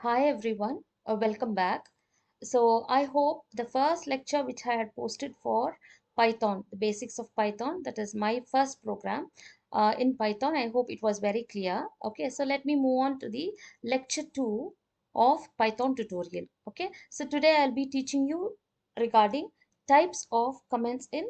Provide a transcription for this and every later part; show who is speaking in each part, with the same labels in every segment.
Speaker 1: Hi everyone, welcome back. So I hope the first lecture which I had posted for Python, the basics of Python, that is my first program in Python. I hope it was very clear. Okay, so let me move on to the lecture 2 of Python tutorial. Okay, so today I'll be teaching you regarding types of comments in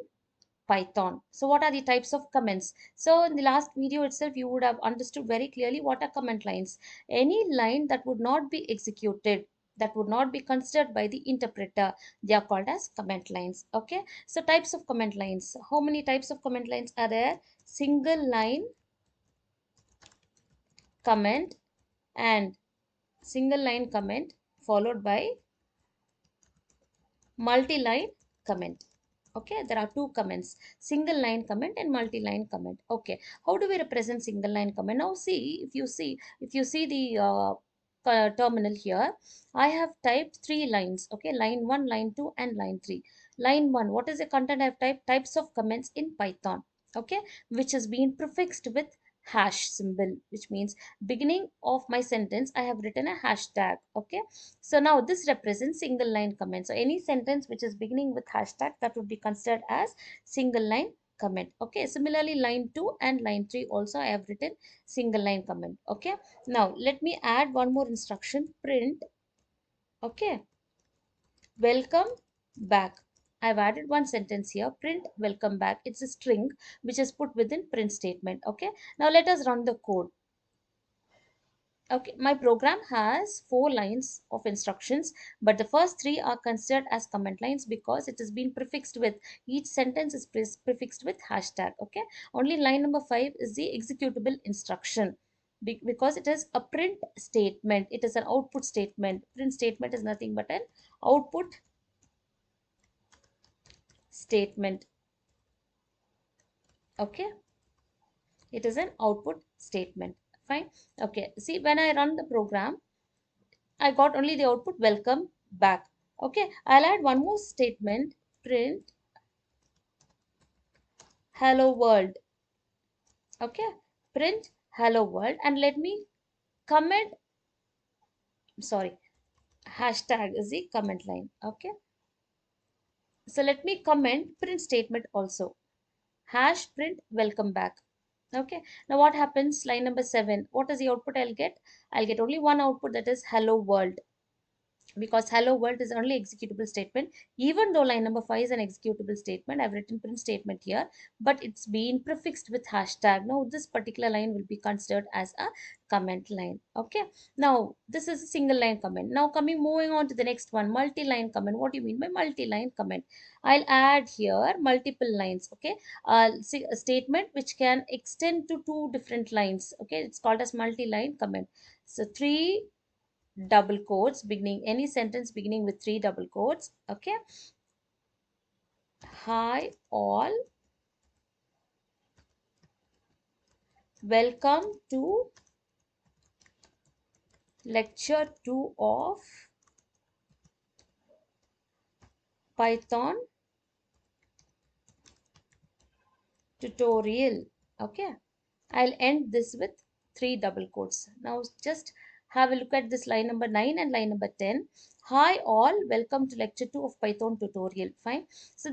Speaker 1: Python. So what are the types of comments? So in the last video itself, you would have understood very clearly what are comment lines. Any line that would not be executed, that would not be considered by the interpreter, they are called as comment lines. Okay. So types of comment lines. How many types of comment lines are there? Single line comment and single line comment followed by multi-line comment. Okay, there are two comments, single line comment and multi-line comment. Okay, how do we represent single line comment? Now see, if you see the terminal here, I have typed three lines. Okay, line 1, line 2 and line 3. Line 1, what is the content? I've typed types of comments in Python. Okay, which has been prefixed with hash symbol, which means beginning of my sentence I have written a hashtag. Okay, so now this represents single line comment. So any sentence which is beginning with hashtag, that would be considered as single line comment. Okay, similarly line 2 and line 3 also I have written single line comment. Okay, now let me add one more instruction, print. Okay, welcome back. I've added one sentence here, print welcome back. It's a string which is put within print statement. Okay, now let us run the code. Okay, my program has 4 lines of instructions, but the first 3 are considered as comment lines because it has been prefixed with, each sentence is prefixed with hashtag. Okay, only line number 5 is the executable instruction because it is a print statement. It is an output statement. Print statement is nothing but an output statement. Okay, it is an output statement. Fine. Okay, see, when I run the program, I got only the output welcome back. Okay, I'll add one more statement, print hello world. Okay, print hello world, and let me comment, sorry, hashtag is the comment line. Okay, so let me comment print statement also, hash print welcome back. Okay, now what happens? Line number 7, what is the output I'll get? I'll get only one output, that is hello world, because hello world is only executable statement. Even though line number 5 is an executable statement, I've written print statement here, but it's been prefixed with hashtag. Now this particular line will be considered as a comment line. Okay, now this is a single line comment. Now moving on to the next one, multi-line comment. What do you mean by multi-line comment? I'll add here multiple lines. Okay, a statement which can extend to 2 different lines. Okay, it's called as multi-line comment. So 3 double quotes beginning, any sentence beginning with 3 double quotes. Okay, hi all, welcome to lecture 2 of Python tutorial. Okay, I'll end this with 3 double quotes. Now just have a look at this line number 9 and line number 10. Hi all, welcome to lecture 2 of Python tutorial. Fine. So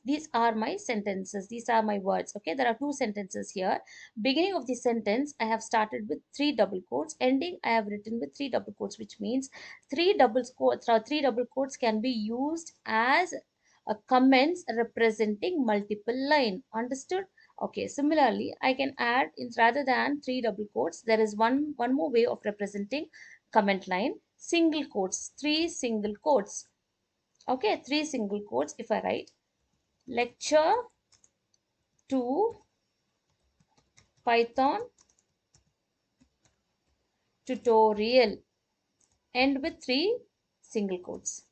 Speaker 1: these are my sentences. These are my words. Okay, there are 2 sentences here. Beginning of the sentence I have started with 3 double quotes. Ending I have written with 3 double quotes, which means 3 double quotes can be used as a comments representing multiple line. Understood? Okay, similarly, I can add, in rather than 3 double quotes, there is one more way of representing comment line, single quotes, 3 single quotes. Okay, 3 single quotes. If I write lecture 2 Python tutorial, end with 3 single quotes.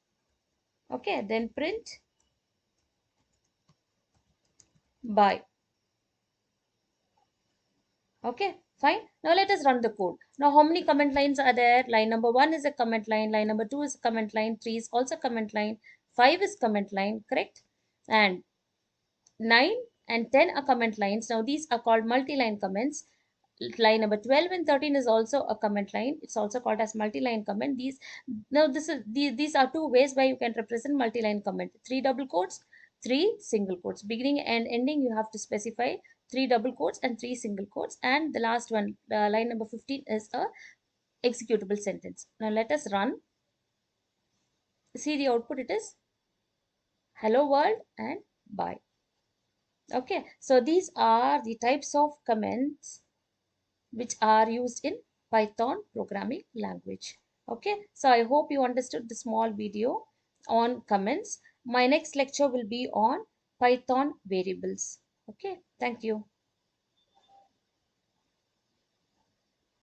Speaker 1: Okay, then print by. Okay, fine. Now let us run the code. Now how many comment lines are there? Line number 1 is a comment line, line number 2 is a comment line, 3 is also comment line, 5 is comment line, correct? And 9 and 10 are comment lines. Now these are called multi-line comments. line number 12 and 13 is also a comment line. It's also called as multi-line comment. These now this is these are two ways where you can represent multi-line comment: three double quotes, three single quotes. Beginning and ending you have to specify three double quotes and three single quotes. And the last one, line number 15, is a executable sentence. Now let us run. See the output. It is hello world and bye. Okay, so these are the types of comments which are used in Python programming language. Okay, so I hope you understood the small video on comments. My next lecture will be on Python variables. Okay, thank you.